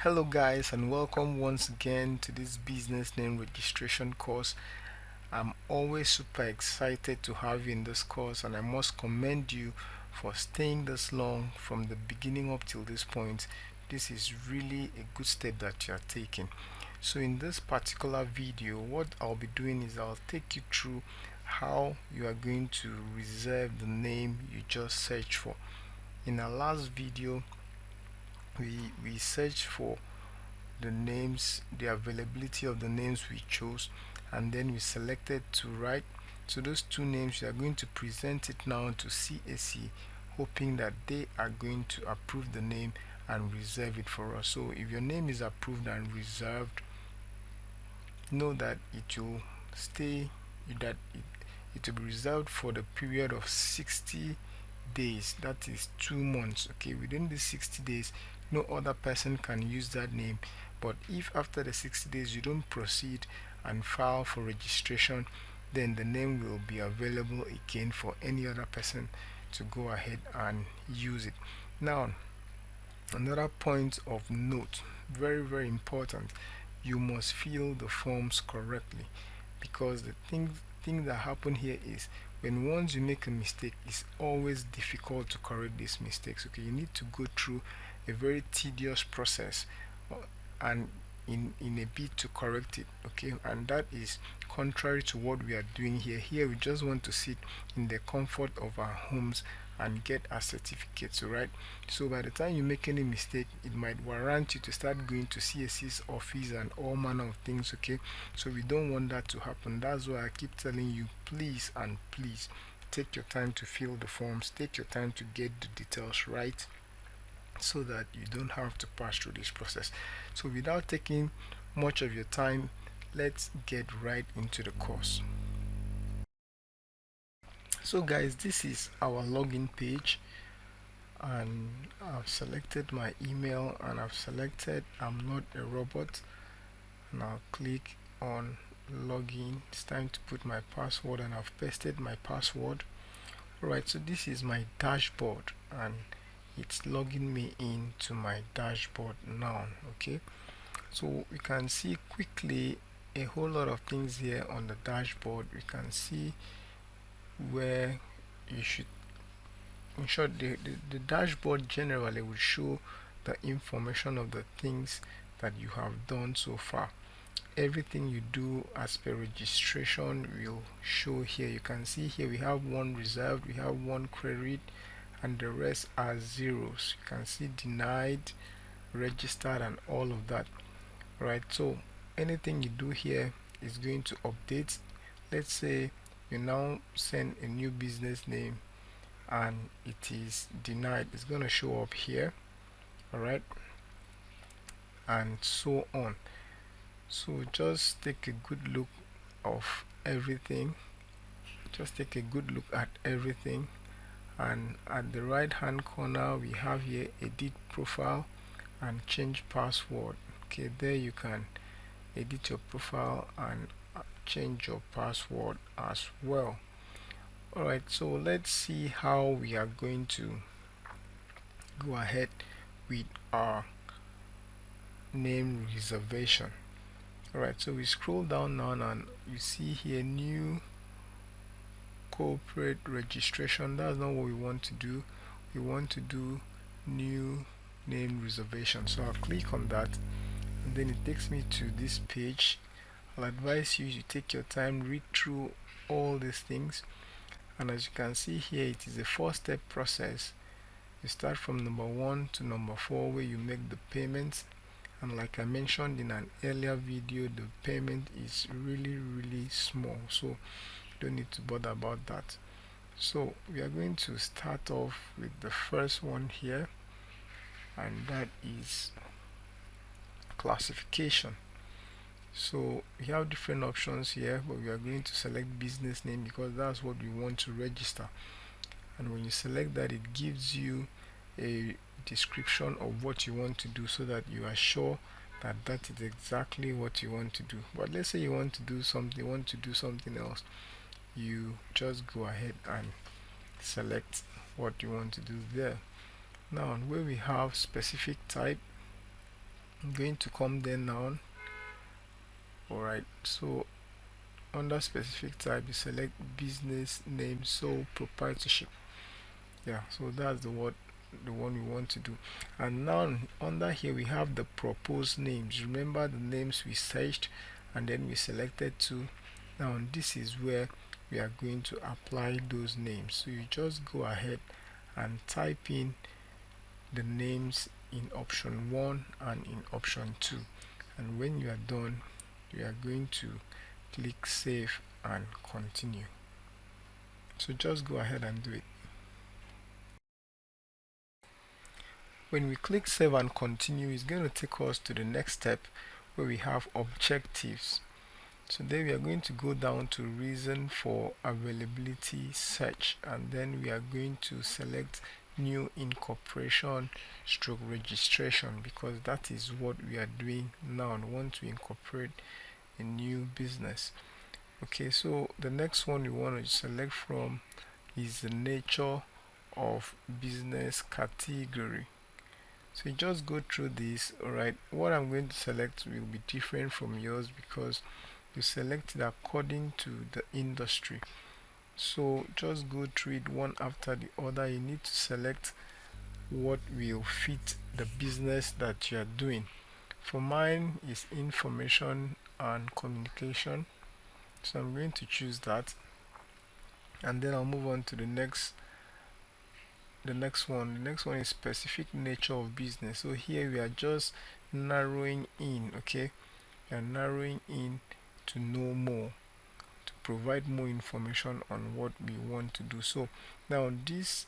Hello guys, and welcome once again to this business name registration course. I'm always super excited to have you in this course, and I must commend you for staying this long from the beginning up till this point. This is really a good step that you are taking. So in this particular video, what I'll be doing is I'll take you through how you are going to reserve the name you just searched for. In our last video, we searched for the names, the availability of the names we chose, and then we selected to write. So those two names, we are going to present it now to CAC, hoping that they are going to approve the name and reserve it for us. So if your name is approved and reserved, know that it will stay, that it will be reserved for the period of 60 days. That is 2 months. Okay, within these 60 days, no other person can use that name. But if after the 60 days you don't proceed and file for registration, then the name will be available again for any other person to go ahead and use it. Now, another point of note, very important, you must fill the forms correctly, because the thing that happen here is when once you make a mistake, it's always difficult to correct these mistakes. Okay, you need to go through a very tedious process and in a bid to correct it. Okay, and that is contrary to what we are doing here. We just want to sit in the comfort of our homes and get our certificates, right? So by the time you make any mistake, it might warrant you to start going to CAC's office and all manner of things. Okay, so we don't want that to happen. That's why I keep telling you, please and please take your time to fill the forms, take your time to get the details right, so that you don't have to pass through this process. So without taking much of your time, let's get right into the course. So guys, this is our login page, and I've selected my email and I've selected I'm not a robot, and I'll click on login. It's time to put my password, and I've pasted my password. Alright, so this is my dashboard and it's logging me into my dashboard now. Okay, so we can see quickly a whole lot of things here on the dashboard. We can see where you should, in short, the dashboard generally will show the information of the things that you have done so far. Everything you do as per registration will show here. You can see here we have one reserved, we have one queried, and the rest are zeros. You can see denied, registered, and all of that. Right, so anything you do here is going to update. Let's say you now send a new business name and it is denied, it's going to show up here. Alright, and so on. So just take a good look of everything, just take a good look at everything. And at the right hand corner we have here edit profile and change password. Okay, there you can edit your profile and change your password as well. Alright, so let's see how we are going to go ahead with our name reservation. Alright, so we scroll down now and you see here new corporate registration. That's not what we want to do. We want to do new name reservation. So I'll click on that, and then it takes me to this page. I'll advise you to take your time, read through all these things, and as you can see here, it is a 4-step process. You start from number 1 to number 4, where you make the payments, and like I mentioned in an earlier video, the payment is really small, so don't need to bother about that. So we are going to start off with the first one here, and that is classification. So we have different options here, but we are going to select business name because that's what we want to register. And when you select that, it gives you a description of what you want to do, so that you are sure that that is exactly what you want to do. But let's say you want to do something else, you just go ahead and select what you want to do there. Now where we have specific type, I'm going to come there now. Alright, so under specific type you select business name sole proprietorship. Yeah, so that's the one we want to do. And now under here we have the proposed names. Remember the names we searched and then we selected two. Now this is where we are going to apply those names. So you just go ahead and type in the names in option 1 and in option 2, and when you are done you are going to click save and continue. So just go ahead and do it. When we click save and continue, it's going to take us to the next step where we have objectives. So there we are going to go down to reason for availability search, and then we are going to select new incorporation stroke registration, because that is what we are doing now. We want to incorporate a new business. Okay, so the next one we want to select from is the nature of business category. So you just go through this. Alright, what I'm going to select will be different from yours because you select it according to the industry. So just go through it one after the other. You need to select what will fit the business that you are doing. For mine is information and communication, so I'm going to choose that, and then I'll move on to the next one. The next one is specific nature of business. So here we are just narrowing in. Okay, we are narrowing in to know more, to provide more information on what we want to do. So now this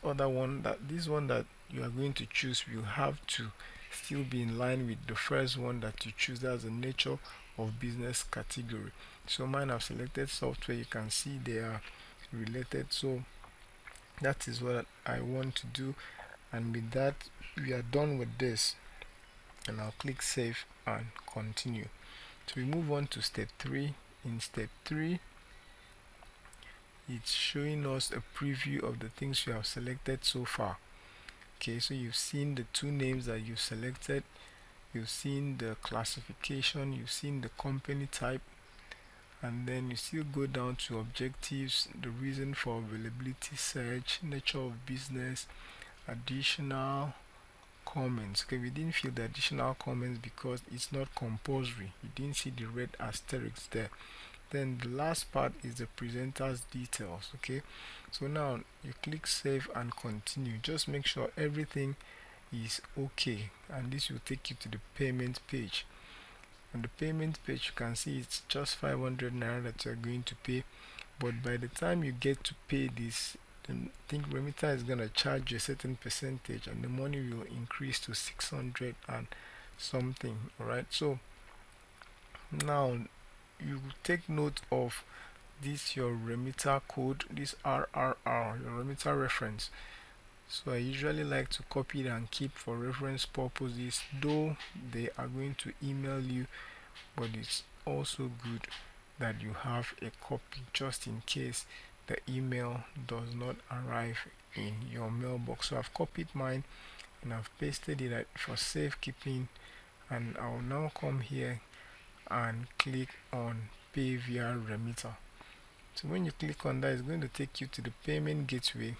one that you are going to choose will have to still be in line with the first one that you choose. That's the nature of business category. So mine, I've selected software. You can see they are related, so that is what I want to do. And with that we are done with this, and I'll click save and continue. So we move on to step 3. In step 3, it's showing us a preview of the things you have selected so far. Okay, so you've seen the two names that you selected, you've seen the classification, you've seen the company type, and then you still go down to objectives, the reason for availability search, nature of business, additional comments. Okay, we didn't fill the additional comments because it's not compulsory. You didn't see the red asterisk there. Then the last part is the presenter's details. Okay, so now you click save and continue. Just make sure everything is okay, and this will take you to the payment page. On the payment page you can see it's just 500 naira that you're going to pay, but by the time you get to pay this, I think remitter is going to charge you a certain percentage, and the money will increase to 600 and something. Alright, so now you take note of this, your remitter code, this RRR, your remitter reference. So I usually like to copy it and keep for reference purposes, though they are going to email you, but it's also good that you have a copy just in case the email does not arrive in your mailbox. So I've copied mine and I've pasted it for safekeeping, and I'll now come here and click on pay via remitter. So when you click on that, it's going to take you to the payment gateway.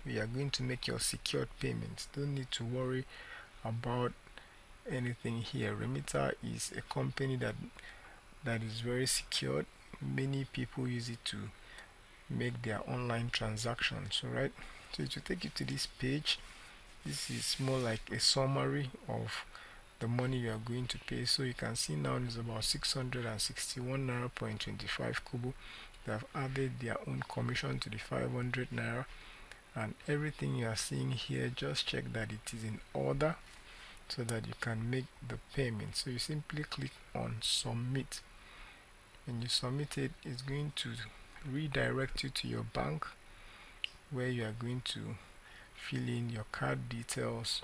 We are going to make your secured payments. Don't need to worry about anything here. Remitter is a company that is very secured. Many people use it to make their online transactions. Alright, so it will take you to this page. This is more like a summary of the money you are going to pay. So you can see now it's about 661 naira 25 kobo. They have added their own commission to the 500 naira, and everything you are seeing here, just check that it is in order so that you can make the payment. So you simply click on submit. When you submit it, it's going to redirect you to your bank, where you are going to fill in your card details,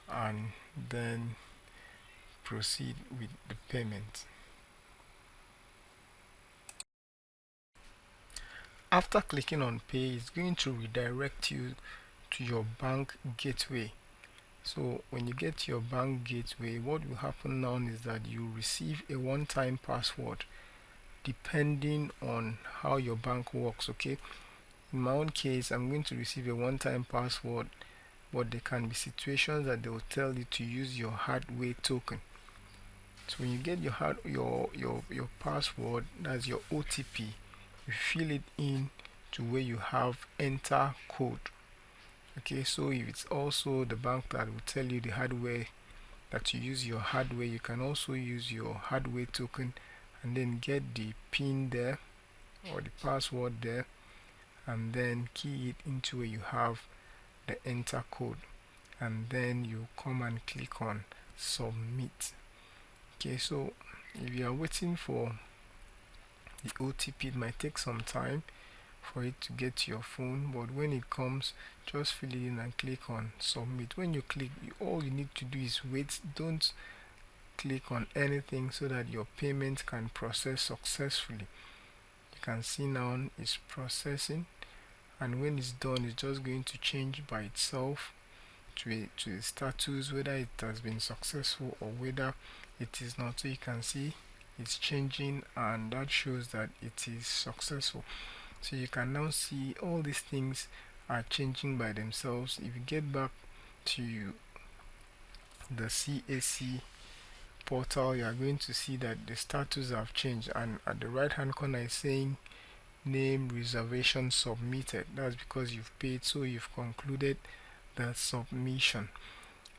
and then proceed with the payment. After clicking on pay, it's going to redirect you to your bank gateway. So when you get to your bank gateway, what will happen now is that you receive a one-time password depending on how your bank works. Okay, in my own case, I'm going to receive a one-time password, but there can be situations that they will tell you to use your hardware token. So when you get your password, that's your OTP, you fill it in to where you have enter code. Okay, so if it's also the bank that will tell you the hardware that you use your hardware, you can also use your hardware token and then get the pin there or the password there, and then key it into where you have the enter code, and then you come and click on submit. Okay, so if you are waiting for the OTP, it might take some time for it to get to your phone, but when it comes, just fill it in and click on submit. When you click, all you need to do is wait. Don't click on anything, so that your payment can process successfully. You can see now it's processing, and when it's done, it's just going to change by itself to a status, whether it has been successful or whether it is not. So you can see it's changing, and that shows that it is successful. So you can now see all these things are changing by themselves. If you get back to the CAC portal, you are going to see that the status have changed, and at the right hand corner is saying name reservation submitted. That's because you've paid, so you've concluded the submission.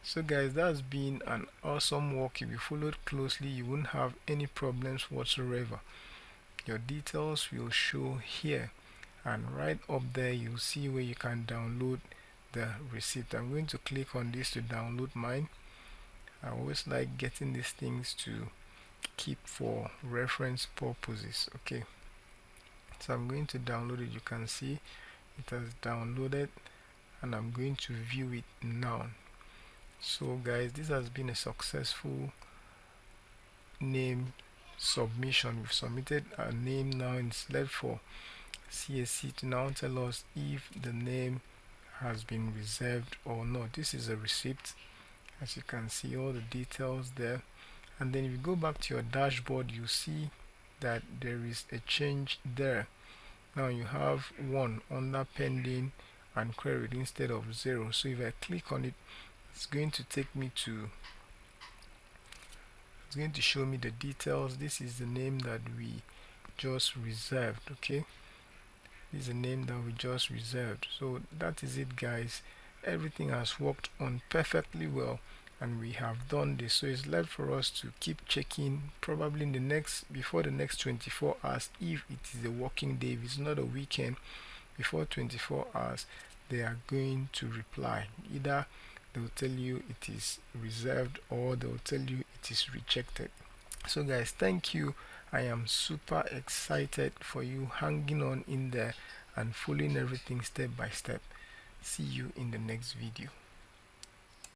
So guys, that's been an awesome work. If you followed closely, you won't have any problems whatsoever. Your details will show here, and right up there you'll see where you can download the receipt. I'm going to click on this to download mine. I always like getting these things to keep for reference purposes. Okay, so I'm going to download it. You can see it has downloaded, and I'm going to view it now. So guys, this has been a successful name submission. We've submitted a name now, and it's left for CAC to now tell us if the name has been reserved or not. This is a receipt, as you can see all the details there. And then if you go back to your dashboard, you see that there is a change there. Now you have 1 under pending and queried instead of 0. So if I click on it, it's going to take me to, it's going to show me the details. This is the name that we just reserved. Okay, this is the name that we just reserved. So that is it guys. Everything has worked on perfectly well, and we have done this. So it's left for us to keep checking, probably in the next, before the next 24 hours, if it is a working day. If it's not a weekend, before 24 hours they are going to reply. Either they will tell you it is reserved, or they will tell you it is rejected. So guys, thank you. I am super excited for you hanging on in there and following everything step by step. See you in the next video.